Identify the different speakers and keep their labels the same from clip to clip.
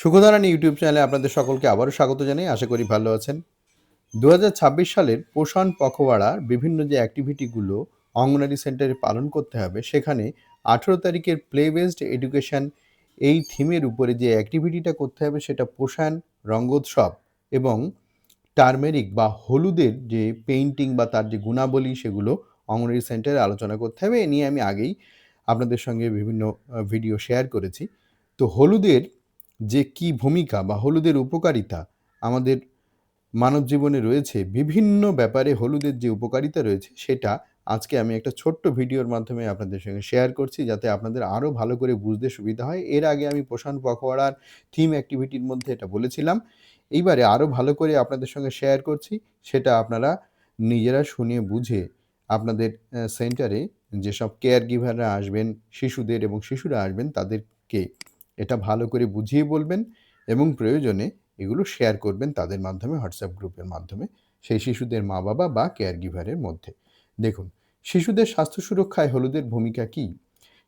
Speaker 1: সুখধারানী YouTube চ্যানেলে আপনাদের সকলকে আবারও স্বাগত জানাই। আশা করি ভালো আছেন। ২০২৬ সালের পোষণ পখওয়াড়ার বিভিন্ন যে অ্যাক্টিভিটিগুলো অঙ্গনারী সেন্টারে পালন করতে হবে, সেখানে ১৮ তারিখের প্লে বেসড এডুকেশন এই থিমের উপরে যে অ্যাক্টিভিটিটা করতে হবে সেটা পোষণ, রঙ্গোৎসব এবং টারমেরিক বা হলুদের যে পেইন্টিং বা তার যে গুণাবলী সেগুলো অঙ্গনারী সেন্টারে আলোচনা করতে হবে। এ নিয়ে আমি আগেই আপনাদের সঙ্গে বিভিন্ন ভিডিও শেয়ার করেছি। তো হলুদের যে কি ভূমিকা বা হলুদের উপকারিতা আমাদের মানব জীবনে রয়েছে, বিভিন্ন ব্যাপারে হলুদের যে উপকারিতা রয়েছে সেটা আজকে আমি একটা ছোট্ট ভিডিওর মাধ্যমে আপনাদের সঙ্গে শেয়ার করছি, যাতে আপনাদের আরও ভালো করে বুঝতে সুবিধা হয়। এর আগে আমি পোষণ পখওয়াড়ার থিম অ্যাক্টিভিটির মধ্যে এটা বলেছিলাম। এইবারে আরও ভালো করে আপনাদের সঙ্গে শেয়ার করছি। সেটা আপনারা নিজেরা শুনে বুঝে আপনাদের সেন্টারে যেসব কেয়ার গিভাররা আসবেন, শিশুদের এবং শিশুরা আসবেন তাদেরকে এটা ভালো করে বুঝিয়ে বলবেন এবং প্রয়োজনে এগুলো শেয়ার করবেন তাদের মাধ্যমে, হোয়াটসঅ্যাপ গ্রুপের মাধ্যমে, সেই শিশুদের মা-বাবা বা কেয়ার গিভারের মধ্যে। দেখুন, শিশুদের স্বাস্থ্য সুরক্ষায় হলুদের ভূমিকা কী?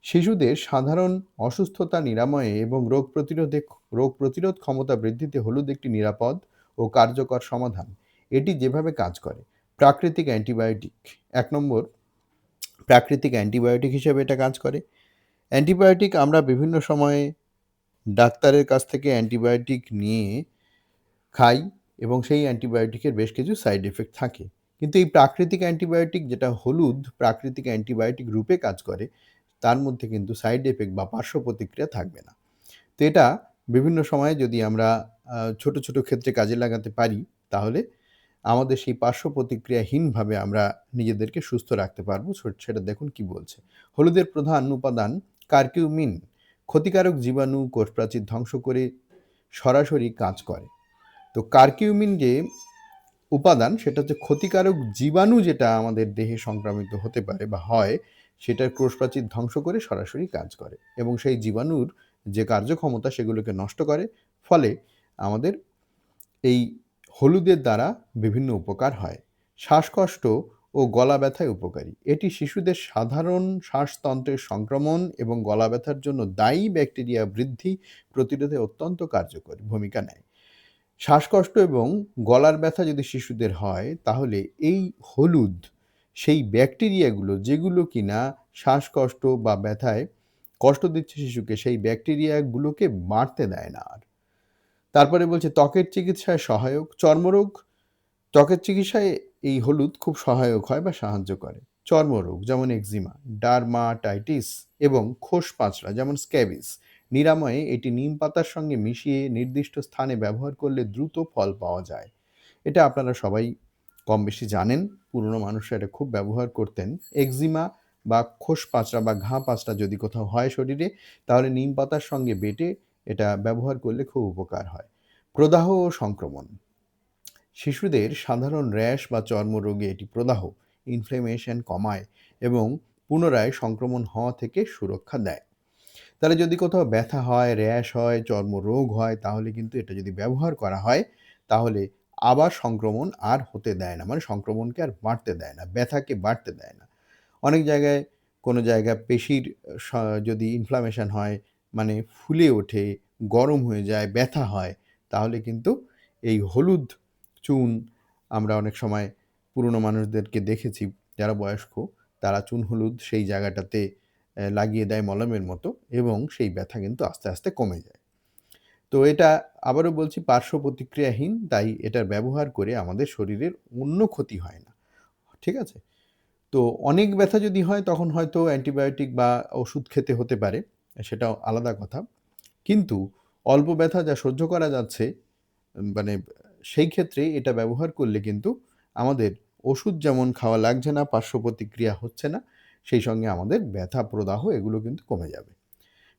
Speaker 1: শিশুদের সাধারণ অসুস্থতা নিরাময়ে এবং রোগ প্রতিরোধ ক্ষমতা বৃদ্ধিতে হলুদ একটি নিরাপদ ও কার্যকর সমাধান। এটি যেভাবে কাজ করে, প্রাকৃতিক অ্যান্টিবায়োটিক। ১ নম্বর, প্রাকৃতিক অ্যান্টিবায়োটিক হিসেবে এটা কাজ করে। অ্যান্টিবায়োটিক আমরা বিভিন্ন সময়ে ডাক্তারের কাছ থেকে অ্যান্টিবায়োটিক নিয়ে খাই এবং সেই অ্যান্টিবায়োটিকের বেশ কিছু সাইড এফেক্ট থাকে। কিন্তু এই প্রাকৃতিক অ্যান্টিবায়োটিক, যেটা হলুদ প্রাকৃতিক অ্যান্টিবায়োটিক রূপে কাজ করে, তার মধ্যে কিন্তু সাইড এফেক্ট বা পার্শ্ব প্রতিক্রিয়া থাকবে না। তো এটা বিভিন্ন সময়ে যদি আমরা ছোট, ছোট ক্ষেত্রে কাজে লাগাতে পারি, তাহলে আমাদের সেই পার্শ্ব প্রতিক্রিয়াহীনভাবে আমরা নিজেদেরকে সুস্থ রাখতে পারবো। সেটা দেখুন কি বলছে। হলুদের প্রধান উপাদান কারকিউমিন ক্ষতিকারক জীবাণু, কোষপ্রাচীর ধ্বংস করে সরাসরি কাজ করে। তো কারকিউমিন যে উপাদান, সেটা হচ্ছে ক্ষতিকারক জীবাণু যেটা আমাদের দেহে সংক্রামিত হতে পারে বা হয়, সেটার কোষপ্রাচীর ধ্বংস করে সরাসরি কাজ করে এবং সেই জীবাণুর যে কার্যক্ষমতা সেগুলোকে নষ্ট করে। ফলে আমাদের এই হলুদের দ্বারা বিভিন্ন উপকার হয়। শ্বাসকষ্ট ও গলা ব্যথায় উপকারী। এটি শিশুদের সাধারণ শ্বাসতন্ত্রের সংক্রমণ এবং গলা ব্যথার জন্য দায়ী ব্যাকটেরিয়া বৃদ্ধি প্রতিরোধে অত্যন্ত কার্যকরী ভূমিকা নেয়। শ্বাসকষ্ট এবং গলার ব্যথা যদি শিশুদের হয়, তাহলে এই হলুদ সেই ব্যাকটেরিয়াগুলো, যেগুলো কিনা শ্বাসকষ্ট বা ব্যথায় কষ্ট দিচ্ছে শিশুকে, সেই ব্যাকটেরিয়াগুলোকে বাড়তে দেয় না আর। তারপরে বলছে ত্বকের চিকিৎসায় সহায়ক। চর্মরোগ, ত্বকের চিকিৎসায় এই হলুদ খুব সহায়ক হয় বা সাহায্য করে। চর্মরোগ যেমন একজিমা, ডার্মাটাইটিস এবং খোসপাঁচড়া যেমন স্ক্যাবিস নিরাময়ে এটি নিম পাতার সঙ্গে মিশিয়ে নির্দিষ্ট স্থানে ব্যবহার করলে দ্রুত ফল পাওয়া যায়। এটা আপনারা সবাই কম বেশি জানেন। পুরনো মানুষরা এটা খুব ব্যবহার করতেন। একজিমা বা খোসপাঁচড়া বা ঘা পাঁচড়া যদি কোথাও হয় শরীরে, তাহলে নিম পাতার সঙ্গে বেটে এটা ব্যবহার করলে খুব উপকার হয়। প্রদাহ ও সংক্রমণ, শিশুদের সাধারণ র্যাশ বা চর্মরোগে এটি প্রদাহ, ইনফ্লেমেশন কমায় এবং পুনরায় সংক্রমণ হওয়া থেকে সুরক্ষা দেয়। তাহলে যদি কোথাও ব্যথা হয়, র্যাশ হয়, চর্মরোগ হয়, তাহলে কিন্তু এটা যদি ব্যবহার করা হয়, তাহলে আবার সংক্রমণ আর হতে দেয় না। মানে সংক্রমণকে আর বাড়তে দেয় না, ব্যথাকে বাড়তে দেয় না। অনেক জায়গায়, কোনো জায়গায় পেশির স যদি ইনফ্লামেশন হয়, মানে ফুলে ওঠে, গরম হয়ে যায়, ব্যথা হয়, তাহলে কিন্তু এই হলুদ চুন, আমরা অনেক সময় পুরনো মানুষদেরকে দেখেছি যারা বয়স্ক, তারা চুন হলুদ সেই জায়গাটাতে লাগিয়ে দেয় মলমের মতো এবং সেই ব্যথা কিন্তু আস্তে, আস্তে কমে যায়। তো এটা আবারও বলছি, পার্শ্ব প্রতিক্রিয়াহীন, তাই এটার ব্যবহার করে আমাদের শরীরের অন্য ক্ষতি হয় না। ঠিক আছে? তো অনেক ব্যথা যদি হয়, তখন হয়তো অ্যান্টিবায়োটিক বা ওষুধ খেতে হতে পারে, সেটাও আলাদা কথা। কিন্তু অল্প ব্যথা যা সহ্য করা যাচ্ছে, মানে সেই ক্ষেত্রে এটা ব্যবহার করলে কিন্তু আমাদের ওষুধ যেমন খাওয়া লাগছে না, পার্শ্ব প্রতিক্রিয়া হচ্ছে না, সেই সঙ্গে আমাদের ব্যথা, প্রদাহ এগুলো কিন্তু কমে যাবে।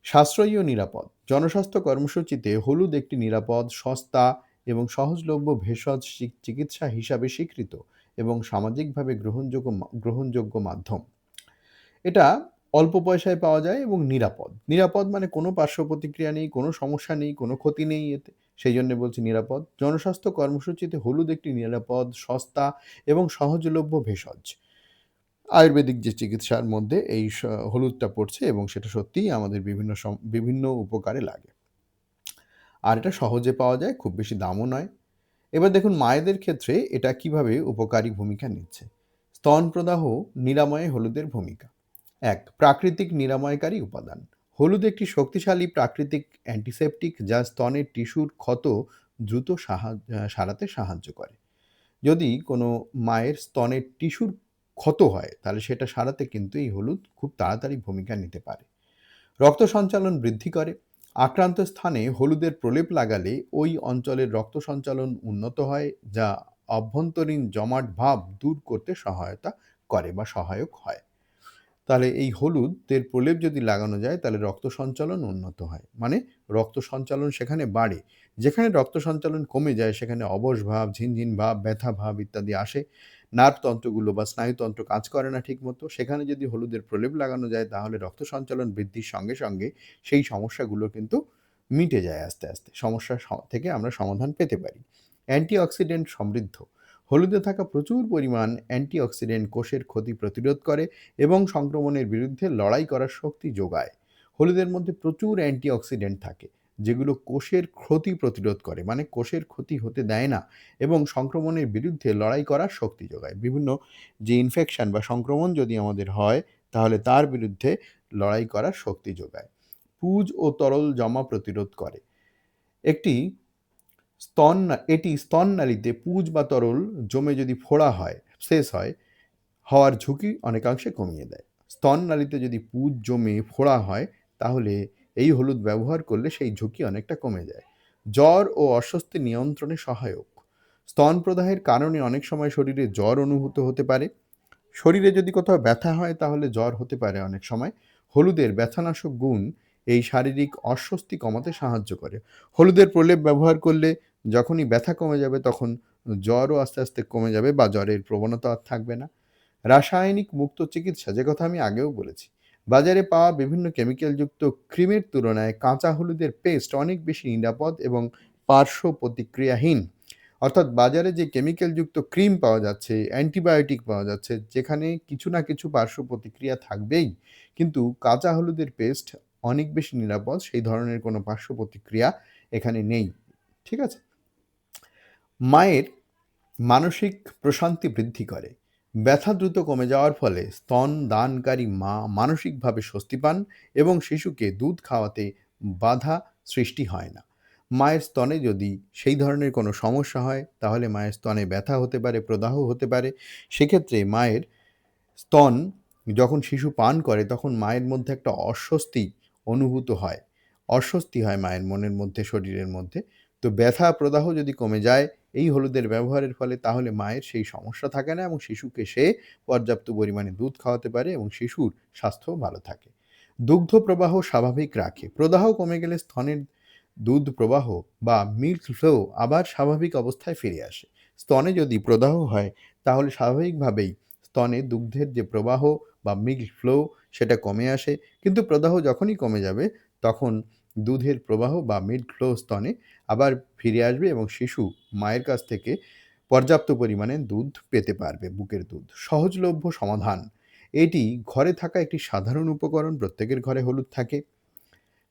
Speaker 1: সাশ্রয়ী ও নিরাপদ, জনস্বাস্থ্য কর্মসূচিতে হলুদ একটি নিরাপদ, সস্তা এবং সহজলভ্য ভেষজ চিকিৎসা হিসাবে স্বীকৃত এবং সামাজিকভাবে গ্রহণযোগ্য মাধ্যম। এটা অল্প পয়সায় পাওয়া যায় এবং নিরাপদ। নিরাপদ মানে কোনো পার্শ্ব প্রতিক্রিয়া নেই, কোনো সমস্যা নেই, কোনো ক্ষতি নেই এতে। সেইজন্যে বলছি নিরাপদ। জনস্বাস্থ্য কর্মসূচিতে হলুদ একটি নিরাপদ, সস্তা এবং সহজলভ্য ভেষজ। আয়ুর্বেদিক যে চিকিৎসার মধ্যে এই হলুদটা পড়ছে এবং সেটা সত্যিই আমাদের বিভিন্ন উপকারে লাগে। আর এটা সহজে পাওয়া যায়, খুব বেশি দামও নয়। এবার দেখুন মায়েদের ক্ষেত্রে এটা কিভাবে উপকারী ভূমিকা নিচ্ছে। স্তন প্রদাহ নিরাময়ে হলুদের ভূমিকা। ১. প্রাকৃতিক নিরাময়কারী উপাদান। হলুদ একটি শক্তিশালী প্রাকৃতিক অ্যান্টিসেপটিক যা স্তনের টিস্যুর ক্ষত দ্রুত সারাতে সাহায্য করে। যদি কোনো মায়ের স্তনের টিস্যুর ক্ষত হয় তাহলে সেটা সারাতে কিন্তু এই হলুদ খুব তাড়াতাড়ি ভূমিকা নিতে পারে। রক্ত সঞ্চালন বৃদ্ধি করে। আক্রান্ত স্থানে হলুদের প্রলেপ লাগালে ওই অঞ্চলের রক্ত সঞ্চালন উন্নত হয়, যা অভ্যন্তরীণ জমাট ভাব দূর করতে সহায়তা করে বা সহায়ক হয়। তাহলে এই হলুদের প্রলেপ যদি লাগানো যায় তাহলে রক্ত সঞ্চালন উন্নত হয়। মানে রক্ত সঞ্চালন সেখানে বাড়ে। যেখানে রক্ত সঞ্চালন কমে যায় সেখানে অবশ ভাব, ঝিনঝিন ভাব, ব্যথা ভাব ইত্যাদি আসে। নার্ভ তন্ত্রগুলো বা স্নায়ুতন্ত্র কাজ করে না ঠিকমতো। সেখানে যদি হলুদের প্রলেপ লাগানো যায় তাহলে রক্ত সঞ্চালন বৃদ্ধির সঙ্গে, সঙ্গে সেই সমস্যাগুলো কিন্তু মিটে যায় আস্তে, আস্তে। সমস্যা থেকে আমরা সমাধান পেতে পারি। অ্যান্টিঅক্সিডেন্ট সমৃদ্ধ। হলুদে থাকা প্রচুর পরিমাণ অ্যান্টিঅক্সিডেন্ট কোষের ক্ষতি প্রতিরোধ করে এবং সংক্রমণের বিরুদ্ধে লড়াই করার শক্তি যোগায়। হলুদের মধ্যে প্রচুর অ্যান্টিঅক্সিডেন্ট থাকে যেগুলো কোষের ক্ষতি প্রতিরোধ করে, মানে কোষের ক্ষতি হতে দেয় না এবং সংক্রমণের বিরুদ্ধে লড়াই করার শক্তি যোগায়। বিভিন্ন যে ইনফেকশন বা সংক্রমণ যদি আমাদের হয় তাহলে তার বিরুদ্ধে লড়াই করার শক্তি যোগায়। পুজ ও তরল জমা প্রতিরোধ করে। একটি এটি স্তননালীতে পুজ বা তরল জমে যদি ফোড়া হয়, শেষ হয়, হওয়ার ঝুঁকি অনেকাংশে কমিয়ে দেয়। স্তননালীতে যদি পুজ জমে ফোড়া হয় তাহলে এই হলুদ ব্যবহার করলে সেই ঝুঁকি অনেকটা কমে যায়। জ্বর ও অস্বস্তি নিয়ন্ত্রণে সহায়ক। স্তন প্রদাহের কারণে অনেক সময় শরীরে জ্বর অনুভূত হতে পারে। শরীরে যদি কোথাও ব্যথা হয় তাহলে জ্বর হতে পারে অনেক সময়। হলুদের ব্যথানাশক গুণ এই শারীরিক অস্বস্তি কমাতে সাহায্য করে। হলুদের প্রলেপ ব্যবহার করলে যখনই ব্যথা কমে যাবে তখন জ্বরও আস্তে, আস্তে কমে যাবে বা জ্বরের প্রবণতা আর থাকবে না। রাসায়নিক মুক্ত চিকিৎসা, যে কথা আমি আগেও বলেছি। বাজারে পাওয়া বিভিন্ন কেমিক্যালযুক্ত ক্রিমের তুলনায় কাঁচা হলুদের পেস্ট অনেক বেশি নিরাপদ এবং পার্শ্ব প্রতিক্রিয়াহীন। অর্থাৎ বাজারে যে কেমিক্যালযুক্ত ক্রিম পাওয়া যাচ্ছে, অ্যান্টিবায়োটিক পাওয়া যাচ্ছে, যেখানে কিছু না কিছু পার্শ্ব প্রতিক্রিয়া থাকবেই। কিন্তু কাঁচা হলুদের পেস্ট অনেক বেশি নিরাপদ। সেই ধরনের কোনো পার্শ্ব প্রতিক্রিয়া এখানে নেই। ঠিক আছে? মায়ের মানসিক প্রশান্তি বৃদ্ধি করে। ব্যথা দ্রুত কমে যাওয়ার ফলে স্তন দানকারী মা মানসিকভাবে স্বস্তি পান এবং শিশুকে দুধ খাওয়াতে বাধা সৃষ্টি হয় না। মায়ের স্তনে যদি সেই ধরনের কোনো সমস্যা হয় তাহলে মায়ের স্তনে ব্যথা হতে পারে, প্রদাহ হতে পারে। সেক্ষেত্রে মায়ের স্তন যখন শিশু পান করে তখন মায়ের মধ্যে একটা অস্বস্তি অনুভূত হয়। অস্বস্তি হয় মায়ের মনের মধ্যে, শরীরের মধ্যে। তো ব্যথা প্রদাহ যদি কমে যায় এই হলুদের ব্যবহারের ফলে তাহলে মায়ের সেই সমস্যা থাকে না এবং শিশুকে সে পর্যাপ্ত পরিমাণে দুধ খাওয়াতে পারে এবং শিশুর স্বাস্থ্যও ভালো থাকে। দুগ্ধ প্রবাহ স্বাভাবিক রাখে। প্রদাহ কমে গেলে স্তনের দুধ প্রবাহ বা মিল্ক ফ্লো আবার স্বাভাবিক অবস্থায় ফিরে আসে। স্তনে যদি প্রদাহ হয় তাহলে স্বাভাবিকভাবেই স্তনে দুগ্ধের যে প্রবাহ বা মিল্ক ফ্লো সেটা কমে আসে। কিন্তু প্রদাহ যখনই কমে যাবে তখন দুধের প্রবাহ বা মিল্ক ফ্লো স্তনে আবার ফিরে আসবে এবং শিশু মায়ের কাছ থেকে পর্যাপ্ত পরিমাণে দুধ পেতে পারবে, বুকের দুধ। সহজলভ্য সমাধান। এটি ঘরে থাকা একটি সাধারণ উপকরণ। প্রত্যেকের ঘরে হলুদ থাকে।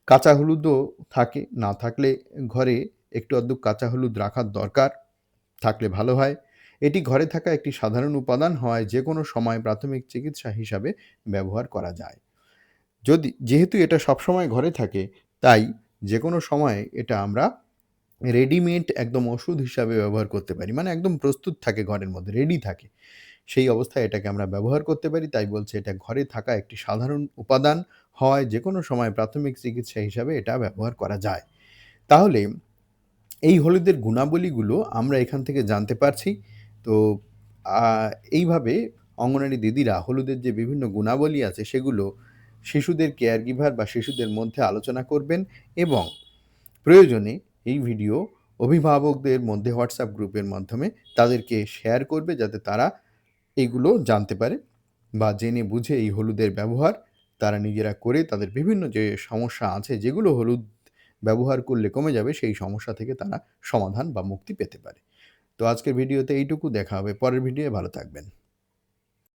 Speaker 1: কাঁচা হলুদও থাকে। না থাকলে ঘরে একটু আধটু কাঁচা হলুদ রাখার দরকার। থাকলে ভালো হয়। এটি ঘরে থাকা একটি সাধারণ উপাদান হওয়ায় যেকোনো সময় প্রাথমিক চিকিৎসা হিসাবে ব্যবহার করা যায়। যেহেতু এটা সবসময় ঘরে থাকে তাই যেকোনো সময় এটা আমরা রেডিমেড একদম ওষুধ হিসাবে ব্যবহার করতে পারি। মানে একদম প্রস্তুত থাকে ঘরের মধ্যে, রেডি থাকে। সেই অবস্থায় এটাকে আমরা ব্যবহার করতে পারি। তাই বলছি এটা ঘরে থাকা একটি সাধারণ উপাদান হওয়ায় যেকোনো সময় প্রাথমিক চিকিৎসা হিসাবে এটা ব্যবহার করা যায়। তাহলে এই হলুদের গুণাবলীগুলো আমরা এখান থেকে জানতে পারছি। তো আ এইভাবে অঙ্গনারী দিদিরা হলুদের যে বিভিন্ন গুণাবলী আছে সেগুলো শিশুদের কেয়ার গিভার বা শিশুদের মধ্যে আলোচনা করবেন এবং প্রয়োজনে এই ভিডিও অভিভাবকদের মধ্যে হোয়াটসঅ্যাপ গ্রুপের মাধ্যমে তাদেরকে শেয়ার করবে যাতে তারা এগুলো জানতে পারে বা জেনে বুঝে এই হলুদের ব্যবহার তারা নিজেরা করে তাদের বিভিন্ন যে সমস্যা আছে যেগুলো হলুদ ব্যবহার করলে কমে যাবে সেই সমস্যা থেকে তারা সমাধান বা মুক্তি পেতে পারে। তো আজকের ভিডিওতে এইটুকু। দেখা হবে পরের ভিডিওয়ে। ভালো থাকবেন।